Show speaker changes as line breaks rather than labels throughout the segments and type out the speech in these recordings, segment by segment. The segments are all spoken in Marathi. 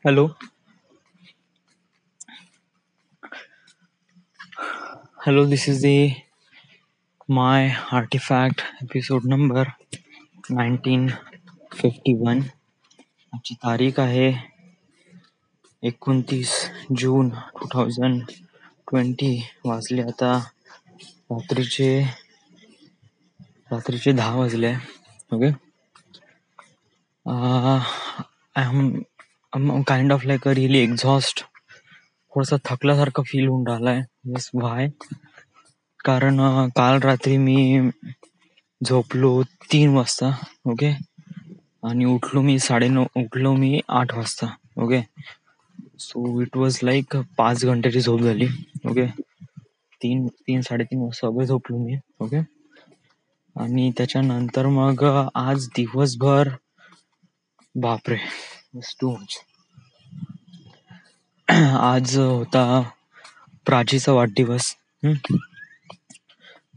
Hello, hello. This is the my artifact episode number 1951. आजची तारीख आहे 29 जून 2020. वाजले आता रात्रीचे 10 वाजले. Okay. I'm kind of like a really exhaust. थोडासा थकल्यासारखं फील होऊन राहिलाय. येस, व्हाय? कारण काल रात्री मी झोपलो 3 वाजता. ओके. आणि उठलो मी 8 वाजता. Okay. So it was like 5 घंट्याची झोप झाली. ओके. 3-3:30 वाजता वगैरे झोपलो मी. ओके. आणि त्याच्यानंतर मग आज दिवसभर बापरे, टू मच. आज होता प्राचीचा वाढदिवस.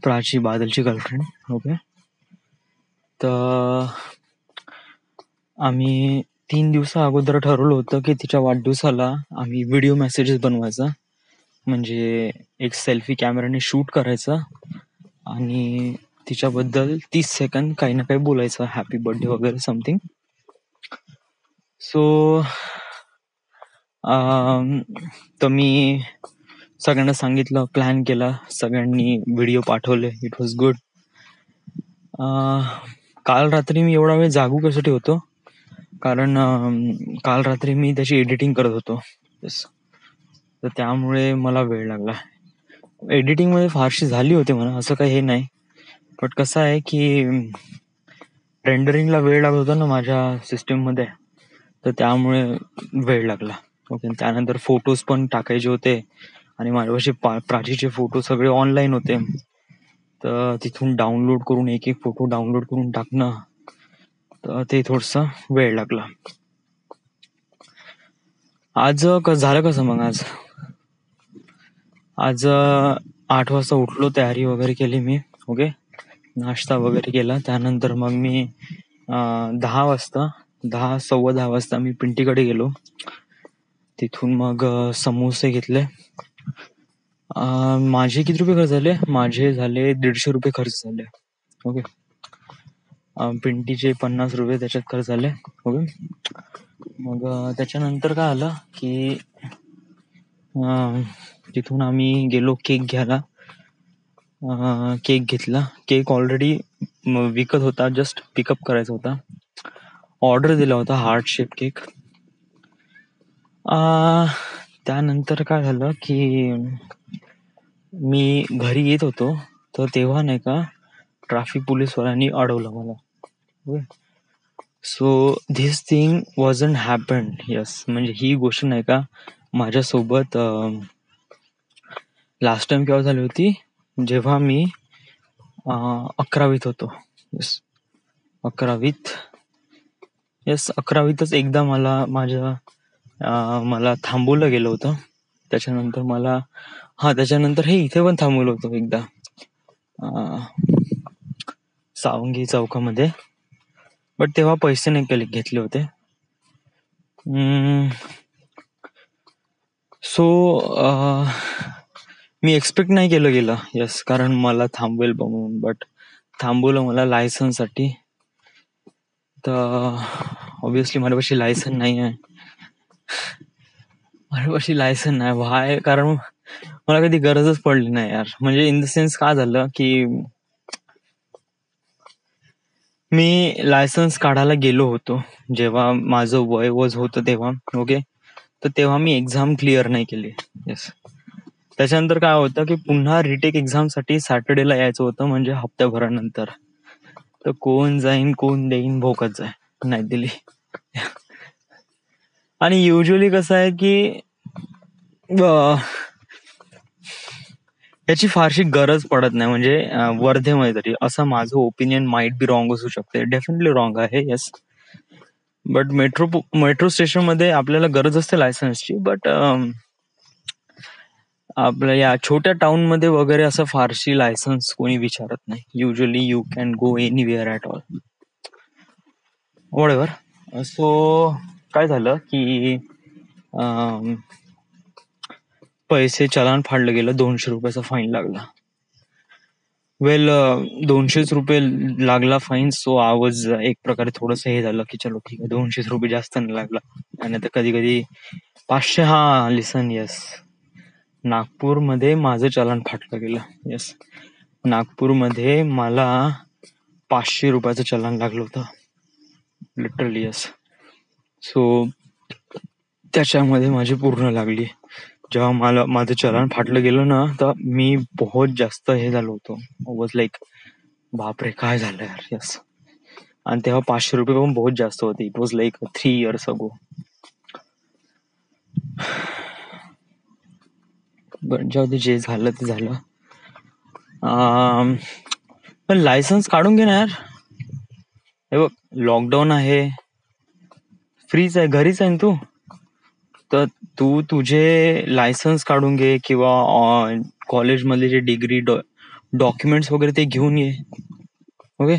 प्राची, बादलची गर्लफ्रेंड. ओके. तर आम्ही 3 दिवसा अगोदर ठरवलं होतं की तिच्या वाढदिवसाला आम्ही व्हिडिओ मेसेजेस बनवायचा, म्हणजे एक सेल्फी कॅमेराने शूट करायचा आणि तिच्याबद्दल 30 सेकंद काही ना काही बोलायचं, हॅपी बर्थडे वगैरे समथिंग. सो तर मी सगळ्यांना सांगितलं, प्लॅन केला, सगळ्यांनी व्हिडिओ पाठवले. It was good. काल रात्री मी एवढा वेळ जागू कशासाठी होतो, कारण काल रात्री मी त्याची एडिटिंग करत होतो. तर त्यामुळे मला वेळ लागला. एडिटिंग मध्ये फारशी झाली होती म्हणा, असं काही हे नाही. बट कसं आहे की रेंडरिंगला वेळ लागत होता ना माझ्या सिस्टीम मध्ये, तर त्यामुळे वेळ लागला. ओके. त्यानंतर फोटोज पण टाकायचे होते आणि माझ्यापाशी प्राचीचे फोटो सगळे ऑनलाईन होते, तर तिथून डाउनलोड करून एक फोटो डाउनलोड करून टाकणं, तर ते थोडस वेळ लागला. आज झालं कसं मग आज 8 वाजता उठलो, तयारी वगैरे केली मी. ओके. नाश्ता वगैरे केला. त्यानंतर मग मी 10:15 वाजता मी पिंटीकडे गेलो. तिथून मग समोसे घेतले. माझे किती रुपये खर्च झाले? माझे झाले 150 रुपये खर्च झाले. ओके. पिंटीचे 50 रुपये त्याच्यात खर्च झाले. ओके. मग त्याच्यानंतर काय आलं की तिथून आम्ही गेलो केक घ्यायला. केक घेतला. केक ऑलरेडी विकत होता, जस्ट पिकअप करायचा होता. ऑर्डर दिला होता हार्ट शेप केक. त्यानंतर काय झालं की मी घरी येत होतो, तर तेव्हा नाही का ट्रॅफिक पोलीसवाल्यांनी अडवलं मला. So this thing wasn't happened. Yes, म्हणजे ही गोष्ट नाही का माझ्यासोबत लास्ट टाइम केव्हा झाली होती, जेव्हा मी 11वीत होतो. येस, 11वीतच एकदा मला थांबवलं गेलं होतं. त्याच्यानंतर हे इथे पण थांबवलं होतं एकदा, सावंगी चौकामध्ये. बट तेव्हा पैसे नाही घेतले होते. सो मी एक्सपेक्ट नाही केलं गेलं. यस, कारण मला थांबवेल म्हणून. बट थांबवलं मला लायसन्स साठी. तर ऑब्विसली माझ्यापाशी लायसन नाही आहे. व्हाय? कारण मला कधी गरजच पडली नाही यार. म्हणजे इन द सेन्स काय झालं की मी लायसन्स काढायला गेलो होतो जेव्हा माझं वय होतं तेव्हा. ओके. तर तेव्हा मी एक्झाम क्लिअर नाही केली. येस. त्याच्यानंतर काय होतं की पुन्हा रिटेक एक्झाम साठी सॅटर्डेला यायचं होतं, म्हणजे हप्त्याभरानंतर. तर कोण जाईन कोण देईन, भोकत जाय, नाही दिली. आणि युजली कसं आहे की याची फारशी गरज पडत नाही, म्हणजे वर्धेमध्ये तरी. असं माझं ओपिनियन माइट बी रॉंग असू शकते, डेफिनेटली रॉंग आहे. येस. बट मेट्रो स्टेशन मध्ये आपल्याला गरज असते लायसन्सची. बट आपल्या या छोट्या टाउन मध्ये वगैरे असं फारशी लायसन्स कोणी विचारत नाही. Usually you can go anywhere at all. Whatever. So काय झालं की पैसे चलान फाडलं गेलं, 200 रुपयाचा फाईन लागला. वेल 200 रुपये लागला फाईन. सो आवाज एक प्रकारे थोडस हे झालं की चलो ठीक आहे, 200 रुपये जास्त नाही लागला. आणि आता कधी कधी 500. हा लिसन, येस, नागपूरमध्ये माझं चलान फाटलं गेलं. येस, नागपूरमध्ये मला 500 रुपयाचं चलान लागलं होतं, लिटरली. येस. सो त्याच्यामध्ये माझी पूर्ण लागली. जेव्हा माझं चलान फाटलं गेलं ना, तर मी बहुत जास्त हे झालो होतो. वॉज लाईक बापरे काय झालं यार. येस. आणि तेव्हा 500 रुपये पण बहुत जास्त होते. इट वॉज लाईक 3 years अगो. पण जेव्हा ते जे झालं ते झालं. पण लायसन्स काढून घे ना यार. हे बघ, लॉकडाऊन आहे, फ्रीच आहे, घरीच आहे ना तू. तर तू तुझे लायसन्स काढून घे, किंवा कॉलेजमधले जे डिग्री डॉक्युमेंट्स वगैरे ते घेऊन ये. ओके.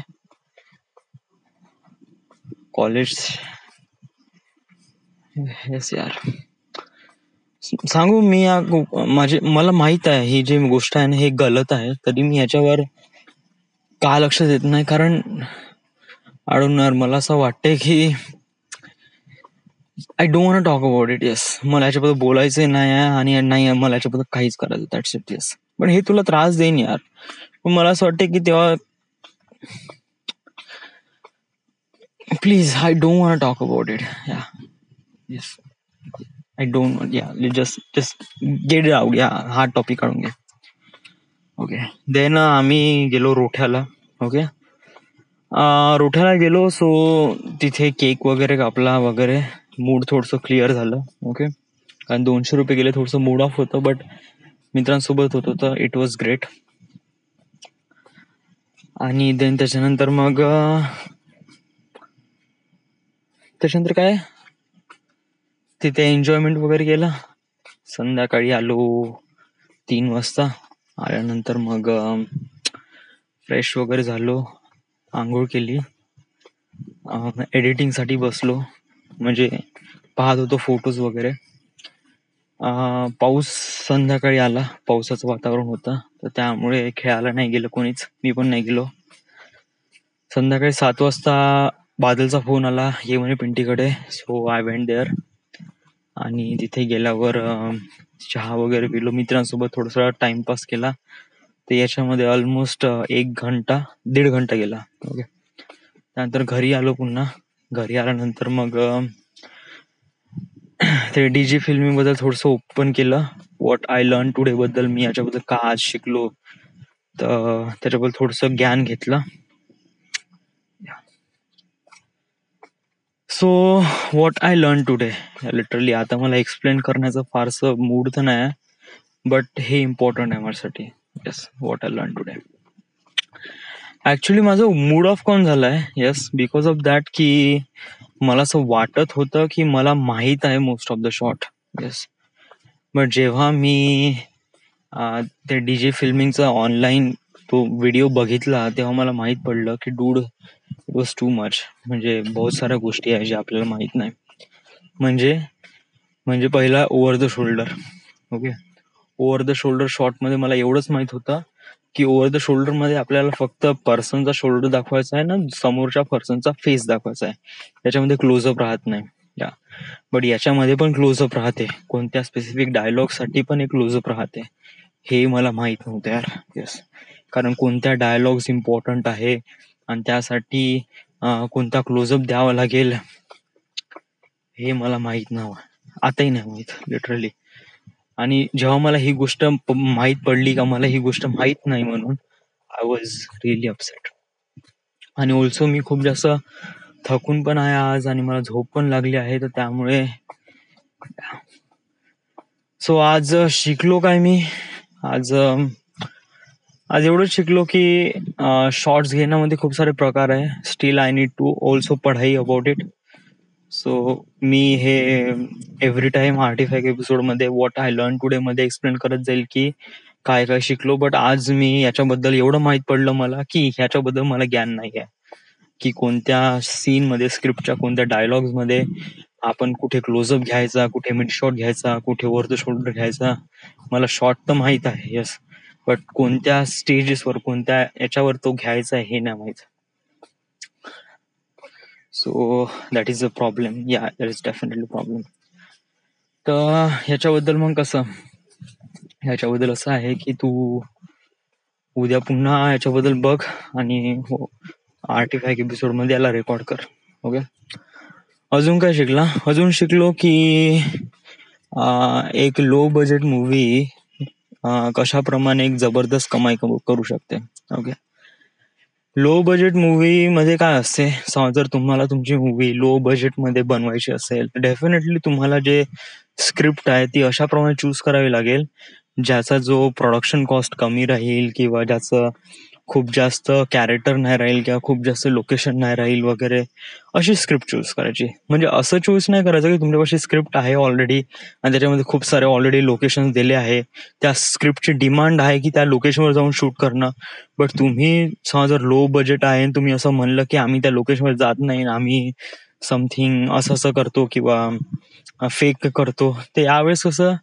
कॉलेज. येस यार. सांगू मी मला माहित आहे ही जी गोष्ट आहे ना हे गलत आहे, तरी मी याच्यावर का लक्ष देत नाही. कारण आडवणार मला असं वाटतंय की I don't want talk about it. Yes, मला याच्याबद्दल बोलायचं नाही आहे, आणि नाही मला याच्याबद्दल काहीच करायचं. That's it. येस. पण हे तुला त्रास देईन यार. पण मला असं वाटतं की तेव्हा please, I don't want talk about it. Yeah. Yes, I don't. Yeah, just get it out. Yeah, हा टॉपिक काढून घे. ओके. देन आम्ही गेलो रोठ्याला. ओके. रोठ्याला गेलो. सो तिथे केक वगैरे कापला वगैरे. मूड थोडंसं क्लिअर झालं. ओके. कारण 200 रुपये गेले, थोडंसं मूड ऑफ होतं, बट मित्रांसोबत होतो तर इट वॉज ग्रेट. आणि देन त्याच्यानंतर काय तिथे एन्जॉयमेंट वगैरे केलं. संध्याकाळी आलो 3 वाजता. आल्यानंतर मग फ्रेश वगैरे झालो, आंघोळ केली, एडिटिंगसाठी बसलो, म्हणजे पाहत होतो फोटोज वगैरे. पाऊस संध्याकाळी आला, पावसाचं वातावरण होतं, तर त्यामुळे खेळायला नाही गेलं कोणीच, मी पण नाही गेलो. संध्याकाळी 7 वाजता बादलचा फोन आला, ये म्हणे पिंटीकडे. So I went there. आणि तिथे गेल्यावर चहा वगैरे पिलो, मित्रांसोबत थोडासा टाइमपास केला. तर याच्यामध्ये ऑलमोस्ट 1-1.5 घंटा गेला. ओके. त्यानंतर घरी आलो पुन्हा. घरी आल्यानंतर मग ते डीजी फिल्मिंग बद्दल थोडंसं ओपन केलं. व्हॉट आय लर्न टुडे बद्दल, मी याच्याबद्दल का आज शिकलो, तर त्याच्याबद्दल थोडंसं ज्ञान घेतलं. So what I learn today, literally आता मला एक्सप्लेन करण्याचं फारसं मूड तर नाही आहे, बट हे इम्पॉर्टंट आहे माझ्यासाठी. Yes, what I learn today. Actually माझं मूड ऑफ कोण झालाय. येस, बिकॉज ऑफ दॅट की मला असं वाटत होतं की मला माहित आहे most of the shot. Yes. But जेव्हा मी ते डीजे फिल्मिंगचा ऑनलाईन तो व्हिडिओ बघितला, तेव्हा मला माहित पडलं की dude, it was too much. म्हणजे बहुत साऱ्या गोष्टी आहेत ज्या आपल्याला माहित नाही. म्हणजे पहिला over the shoulder. Okay. Over the shoulder shot मध्ये मला एवढंच माहित होतं की ओव्हर द शोल्डर मध्ये आपल्याला फक्त पर्सनचा शोल्डर दाखवायचा आहे ना, समोरच्या पर्सनचा फेस दाखवायचा आहे, त्याच्यामध्ये क्लोजअप राहत नाही. या, बट याच्यामध्ये पण क्लोजअप राहते, कोणत्या स्पेसिफिक डायलॉग साठी पण एक क्लोजअप राहते. हे मला माहित नव्हतं यार. येस. कारण कोणत्या डायलॉग्स इम्पॉर्टंट आहे आणि त्यासाठी कोणता क्लोजअप द्यावा लागेल हे मला माहित नव्हतं. आताही नाही माहित, लिटरली. आणि जेव्हा मला ही गोष्ट माहित पडली का मला ही गोष्ट माहित नाही म्हणून, आय वॉज रिअली अपसेट. आणि ऑल्सो मी खूप जास्त थकून पण आहे आज, आणि मला झोप पण लागली आहे, तर त्यामुळे सो आज शिकलो काय मी, आज एवढंच शिकलो की शॉर्ट्स घेण्यामध्ये खूप सारे प्रकार आहे. Still I need to also पढाई अबाउट इट. सो मी हे एव्हरी टाइम आर्टिफॅक्ट एपिसोड मध्ये व्हॉट आय लर्न टुडे मध्ये एक्सप्लेन करत जाईल की काय काय शिकलो. बट आज मी याच्याबद्दल एवढं माहित पडलं मला की ह्याच्याबद्दल मला ज्ञान नाही आहे की कोणत्या सीन मध्ये, स्क्रिप्टच्या कोणत्या डायलॉग्स मध्ये आपण कुठे क्लोजअप घ्यायचा, कुठे मिड शॉट घ्यायचा, कुठे वर द शोल्डर घ्यायचा. मला शॉट तर माहित आहे, येस, बट कोणत्या स्टेजेसवर, कोणत्या याच्यावर तो घ्यायचा आहे हे नाही माहित. So that is a problem. या, दॅट इज डेफिनेटली प्रॉब्लेम. तर ह्याच्याबद्दल मग कसं, ह्याच्याबद्दल असं आहे की तू उद्या पुन्हा ह्याच्याबद्दल बघ आणि हो, आर्टिफॅक्ट एपिसोड मध्ये याला रेकॉर्ड कर. ओके. अजून काय शिकला? अजून शिकलो की एक लो बजेट मूवी कशाप्रमाणे एक जबरदस्त कमाई करू शकते. ओके. लो बजेट मूवी मध्ये काय असते, जर तुम्हाला तुमची मूवी लो बजेट मध्ये बनवायची असेल तर डेफिनेटली तुम्हाला जे स्क्रिप्ट आहे ती अशा प्रमाणे चूज करावी लागेल ज्याचा जो प्रोडक्शन कॉस्ट कमी राहील, किंवा ज्याचं खूप जास्त कॅरेक्टर नाही राहील, किंवा खूप जास्त लोकेशन नाही राहील वगैरे, अशी स्क्रिप्ट चूज करायची. म्हणजे असं चूज नाही करायचं की तुमच्यापाशी स्क्रिप्ट आहे ऑलरेडी आणि त्याच्यामध्ये खूप सारे ऑलरेडी लोकेशन दिले आहे, त्या स्क्रिप्टची डिमांड आहे की त्या लोकेशनवर जाऊन शूट करणं. बट तुम्ही जर लो बजेट आहे आणि तुम्ही असं म्हणलं की आम्ही त्या लोकेशनवर जात नाही, आम्ही समथिंग असं असं करतो किंवा फेक करतो, तर यावेळेस कसं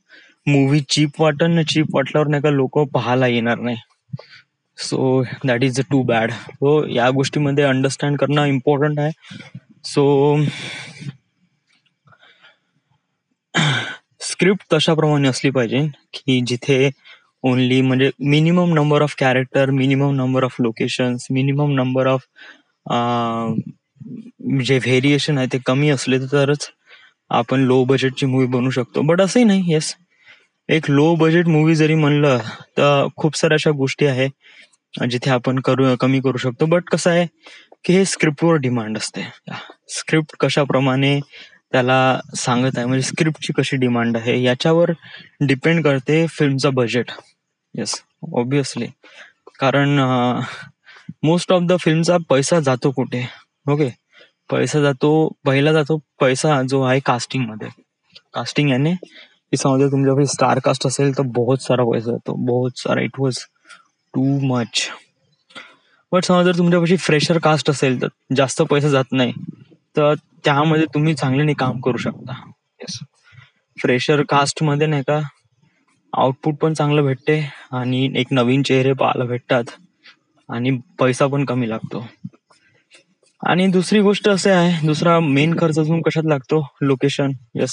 मूवी चीप वाटन, चीप वाटल्यावर नाही का लोक पाहायला येणार नाही. So that is too bad. So या गोष्टीमध्ये अंडरस्टँड करणं इम्पॉर्टंट आहे. सो स्क्रिप्ट तशाप्रमाणे असली पाहिजे की जिथे ओनली म्हणजे minimum number of character, minimum number of locations, minimum number of जे व्हेरिएशन आहे ते कमी असले तरच आपण लो बजेटची मूवी बनवू शकतो. बट असंही नाही. येस, एक लो बजेट मूवी जरी म्हणलं तर खूप साऱ्या अशा गोष्टी आहे जिथे आपण कमी करू शकतो. बट कसं आहे की हे स्क्रिप्टवर डिमांड असते. स्क्रिप्ट कशाप्रमाणे त्याला सांगत आहे, म्हणजे स्क्रिप्टची कशी डिमांड आहे याच्यावर डिपेंड करते फिल्मचा बजेट. Yes, obviously. कारण मोस्ट ऑफ द फिल्मचा पैसा जातो कुठे? ओके, पहिला जातो पैसा जो आहे कास्टिंग मध्ये. कास्टिंग याने की समजा तुमच्याकडे स्टार कास्ट असेल तर बहुत सारा पैसा जातो, बहुत सारा. It was too much. But समजा जर तुमच्यापाशी फ्रेशर कास्ट असेल तर जास्त पैसा जात नाही, तर त्यामध्ये तुम्ही चांगल्याने काम करू शकता. येस, फ्रेशर कास्ट मध्ये नाही का आउटपुट पण चांगलं भेटते आणि एक नवीन चेहरे पाहायला भेटतात आणि पैसा पण कमी लागतो. आणि दुसरी गोष्ट असे आहे, दुसरा मेन खर्च अजून कशात लागतो? लोकेशन. येस,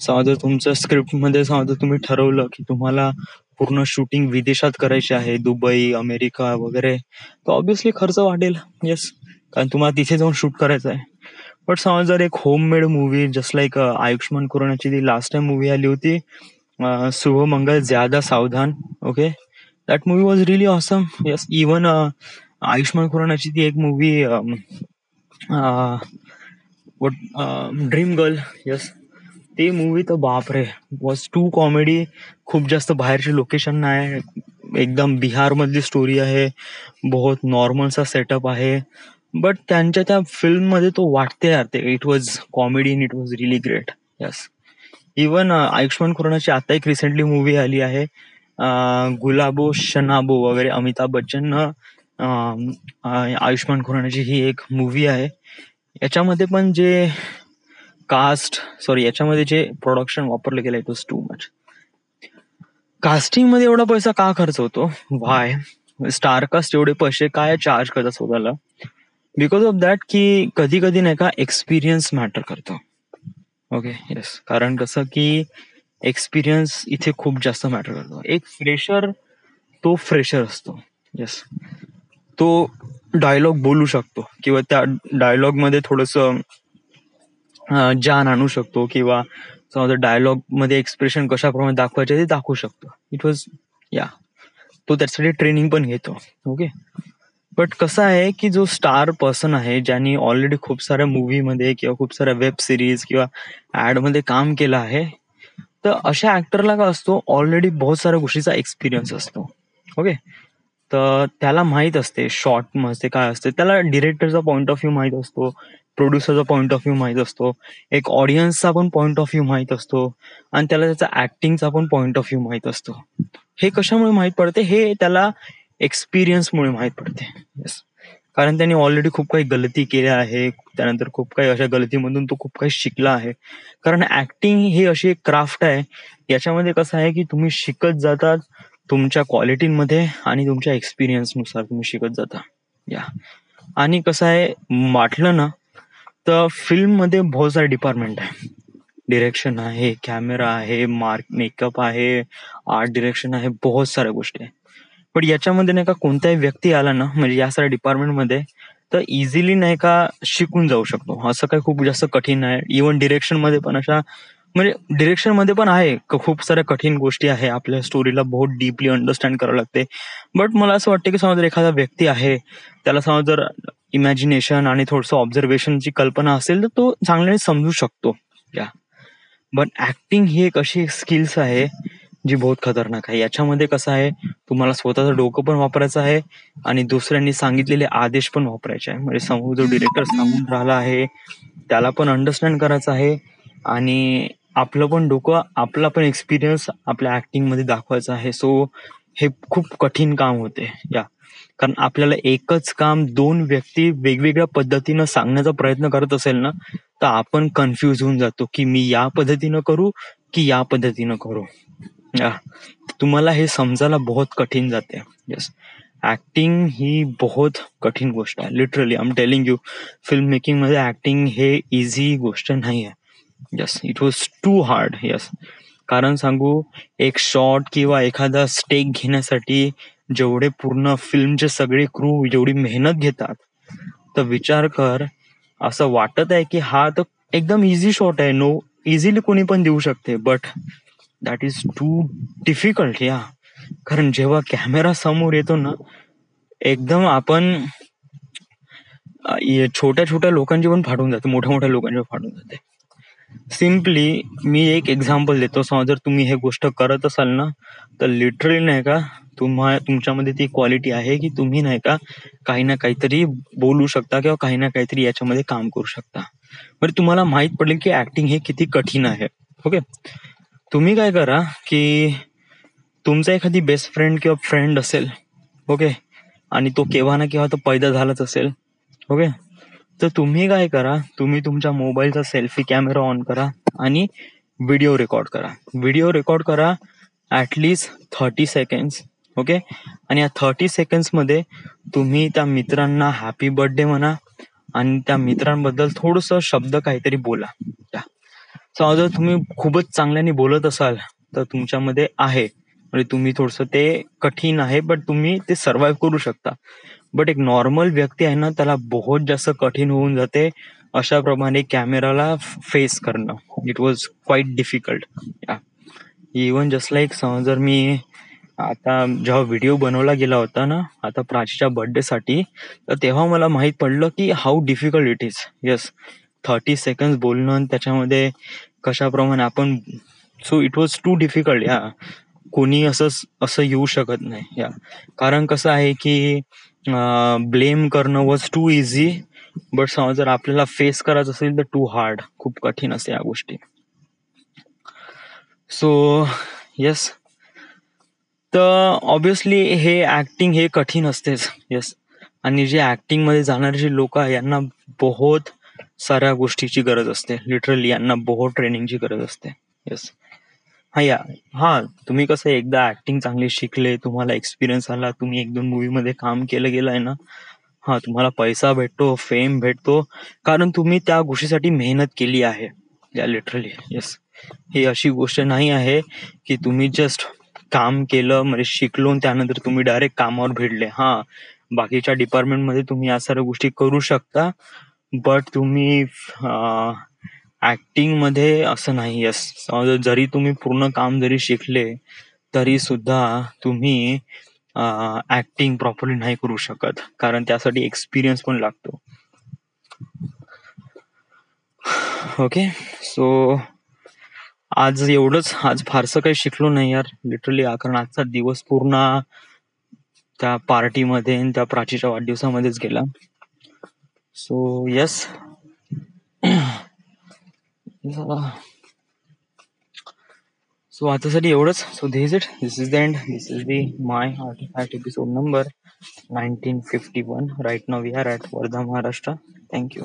समजा तुमचं स्क्रिप्ट मध्ये समजा तुम्ही ठरवलं की तुम्हाला पूर्ण शूटिंग विदेशात करायची आहे, दुबई, अमेरिका वगैरे, तर ऑब्विसली खर्च वाढेल. येस, कारण तुम्हाला तिथे जाऊन शूट करायचं आहे. बट समजा जर एक homemade movie just like Ayushmann खुरानाची ती लास्ट टाइम मूवी आली होती, Shubh Mangal Zyada Saavdhan. Okay, that movie was really awesome. Yes, even Ayushmann खुरानाची ती एक मूवी ड्रीम गर्ल. येस, ते मूवी तर बापरे, वॉज टू कॉमेडी. खूप जास्त बाहेरची लोकेशन नाही, एकदम बिहार मधली स्टोरी आहे, बहुत नॉर्मलचा सेटअप आहे. बट त्यांच्या त्या फिल्म मध्ये तो वाटते यार, ते it was comedy and it was really great. Yes, even Ayushmann खुरानाची आता एक रिसेंटली मूवी आली आहे, गुलाबो शनाबो वगैरे, अमिताभ बच्चन आयुष्मान खुरानाची ही एक मूवी आहे. याच्यामध्ये पण जे याच्यामध्ये जे प्रोडक्शन वापरलं गेलं, it was too much. Casting मध्ये एवढा पैसा का खर्च होतो? वाय स्टारकास्ट एवढे पैसे काय चार्ज करतात स्वतःला? बिकॉज ऑफ दॅट की कधी कधी नाही का एक्सपिरियन्स मॅटर करतो. ओके, येस, कारण कसं की एक्सपिरियन्स इथे खूप जास्त मॅटर करतो. एक फ्रेशर तो फ्रेशर असतो. येस, तो डायलॉग बोलू शकतो किंवा त्या डायलॉग मध्ये थोडस जान आणू शकतो, किंवा समजा डायलॉग मध्ये एक्सप्रेशन कशाप्रमाणे दाखवायचे ते दाखवू शकतो. इट वॉज तो त्यासाठी ट्रेनिंग पण घेतो. ओके, बट कसं आहे की जो स्टार पर्सन आहे, ज्यांनी ऑलरेडी खूप साऱ्या मूवी मध्ये किंवा खूप साऱ्या वेब सिरीज किंवा ऍड मध्ये काम केलं आहे, तर अशा ऍक्टरला काय असतो, ऑलरेडी बहुत साऱ्या गोष्टीचा एक्सपिरियन्स असतो. ओके, तर त्याला माहित असते शॉर्ट मध्ये काय असते, त्याला डिरेक्टरचा पॉइंट ऑफ व्ह्यू माहित असतो, प्रोड्युसरचा पॉइंट ऑफ व्ह्यू माहित असतो, एक ऑडियन्सचा पण पॉइंट ऑफ व्ह्यू माहित असतो, आणि त्याला त्याचा ऍक्टिंगचा पण पॉइंट ऑफ व्ह्यू माहित असतो. हे कशामुळे माहित पडते? हे त्याला एक्सपिरियन्समुळे माहित पडते. येस, कारण त्यांनी ऑलरेडी खूप काही गलती केल्या आहे. त्यानंतर खूप काही अशा गलतीमधून तो खूप काही शिकला आहे. कारण ऍक्टिंग ही अशी एक क्राफ्ट आहे. याच्यामध्ये कसं आहे की तुम्ही शिकत जातात तुमच्या क्वालिटीमध्ये आणि तुमच्या एक्सपिरियन्सनुसार तुम्ही शिकत जाता. या आणि कसं आहे वाटलं ना तर फिल्ममध्ये बहुत सारे डिपार्टमेंट आहे. डिरेक्शन आहे, कॅमेरा आहे, मेकअप आहे, आर्ट डिरेक्शन आहे, बहुत साऱ्या गोष्टी आहे. पण याच्यामध्ये नाही का कोणताही व्यक्ती आला ना म्हणजे या साऱ्या डिपार्टमेंटमध्ये तर इझिली नाही का शिकून जाऊ शकतो. असं काही खूप जास्त कठीण आहे. इव्हन डिरेक्शन मध्ये पण अशा म्हणजे डिरेक्शन मध्ये पण आहे खूप साऱ्या कठीण गोष्टी आहे. आपल्या स्टोरीला बहुत डीपली अंडरस्टँड करावं लागते. बट मला असं वाटतं की समजा जर एखादा व्यक्ती आहे त्याला समजा जर इमॅजिनेशन आणि थोडंसं ऑब्झर्वेशनची कल्पना असेल तर तो चांगल्याने समजू शकतो. या बट ऍक्टिंग ही एक अशी स्किल्स आहे जी बहुत खतरनाक आहे. याच्यामध्ये कसं आहे तुम्हाला स्वतःचं डोकं पण वापरायचं आहे आणि दुसऱ्यांनी सांगितलेले आदेश पण वापरायचे आहे. म्हणजे समोर जो डिरेक्टर सांगून राहिला आहे त्याला पण अंडरस्टँड करायचं आहे आणि आपलं पण डोकं आपला पण एक्सपिरियन्स आपल्या ऍक्टिंग मध्ये दाखवायचा आहे. सो हे खूप कठीण काम होते. या कारण आपल्याला एकच काम दोन व्यक्ती वेगवेगळ्या पद्धतीनं सांगण्याचा प्रयत्न करत असेल ना तर आपण कन्फ्युज होऊन जातो की मी या पद्धतीनं करू की या पद्धतीनं करू. या तुम्हाला हे समजायला बहुत कठीण जाते. येस ऍक्टिंग ही बहुत कठीण गोष्ट आहे. Literally I am telling you film making मध्ये ऍक्टिंग हे इझी गोष्ट नाही आहे. Yes it was too hard. Yes कारण सांगू एक शॉट किंवा एखादा स्टेक घेण्यासाठी जेवढे पूर्ण फिल्मचे सगळे क्रू जेवढी मेहनत घेतात तर विचार कर असं वाटत आहे की हा तर एकदम इझी शॉट आहे. नो इझिली कोणी पण देऊ शकते but that is too difficult. या कारण जेव्हा कॅमेरा समोर येतो ना एकदम आपण छोट्या छोट्या लोकांची पण फाटून जाते, मोठ्या मोठ्या लोकांची पण फाटून जाते. सिम्पली मी एक एक्झाम्पल देतो. समजा जर तुम्ही हे गोष्ट करत असाल ना तर लिटरली नाही का तुमच्यामध्ये ती क्वालिटी आहे की तुम्ही नाही का काही ना काहीतरी बोलू शकता किंवा काही ना काहीतरी याच्यामध्ये काम करू शकता. बरं तुम्हाला माहित पडेल की ऍक्टिंग हे किती कठीण आहे. ओके तुम्ही काय करा की तुमचा एखादी बेस्ट फ्रेंड किंवा फ्रेंड असेल ओके आणि तो केव्हा ना केव्हा तो पैदा झालाच असेल. ओके तर तुम्ही काय करा तुम्ही तुमच्या मोबाईलचा सेल्फी कॅमेरा ऑन करा आणि व्हिडिओ रेकॉर्ड करा. व्हिडिओ रेकॉर्ड करा ॲटलिस्ट 30 सेकंड्स. ओके आणि या 30 सेकंड्स मध्ये तुम्ही त्या मित्रांना हॅपी बर्थडे म्हणा आणि त्या मित्रांबद्दल थोडस शब्द काहीतरी बोला. जर तुम्ही खूपच चांगल्याने बोलत असाल तर तुमच्यामध्ये आहे म्हणजे तुम्ही थोडस ते कठीण आहे बट तुम्ही ते सर्व्हाइव्ह करू शकता. बट एक नॉर्मल व्यक्ती आहे ना त्याला बहुत जास्त कठीण होऊन जाते अशा प्रमाणे कॅमेराला फेस करणं. It was quite difficult. Even just like जर मी आता जेव्हा व्हिडिओ बनवला गेला होता ना आता प्राचीच्या बर्थडे साठी तर तेव्हा मला माहित पडलं की how difficult it is. Yes 30 second बोलणं आणि त्याच्यामध्ये कशाप्रमाणे आपण so it was too difficult. या कोणी असं येऊ शकत नाही. या कारण कसं आहे की ब्लेम करणं वॉज टू इझी बट समजा जर आपल्याला फेस करायचं असेल तर टू हार्ड. खूप कठीण असते या गोष्टी. सो येस तर ऑब्विसली हे ऍक्टिंग हे कठीण असतेच. येस आणि जे ऍक्टिंग मध्ये जाणारे जे लोक आहे यांना बहुत साऱ्या गोष्टीची गरज असते. लिटरली यांना बहुत ट्रेनिंगची गरज असते. येस हा तुम्ही कसं एकदा ऍक्टिंग चांगली शिकले तुम्हाला एक्सपिरियन्स आला तुम्ही 1-2 मूवी मध्ये काम केलं गेलंय ना तुम्हाला पैसा भेटतो फेम भेटतो कारण तुम्ही त्या गोष्टीसाठी मेहनत केली आहे. या लिटरली येस ही अशी गोष्ट नाही आहे की तुम्ही जस्ट काम केलं म्हणजे शिकलो त्यानंतर तुम्ही डायरेक्ट कामावर भिडले. बाकीच्या डिपार्टमेंटमध्ये तुम्ही या साऱ्या गोष्टी करू शकता बट तुम्ही ऍक्टिंग मध्ये असं नाही. येस जरी तुम्ही पूर्ण काम जरी शिकले तरी सुद्धा तुम्ही ऍक्टिंग प्रॉपरली नाही करू शकत कारण त्यासाठी एक्सपिरियन्स पण लागतो. ओके सो आज एवढंच. आज फारसं काही शिकलो नाही यार लिटरली कारण आजचा दिवस पूर्ण त्या पार्टीमध्ये आणि त्या प्राचीच्या वाढदिवसामध्येच गेला. सो येस सो आतासाठी एवढंच. So this it, this is the end, this is the my artifact episode number 1951. Right now we are at Wardha, Maharashtra. Thank you.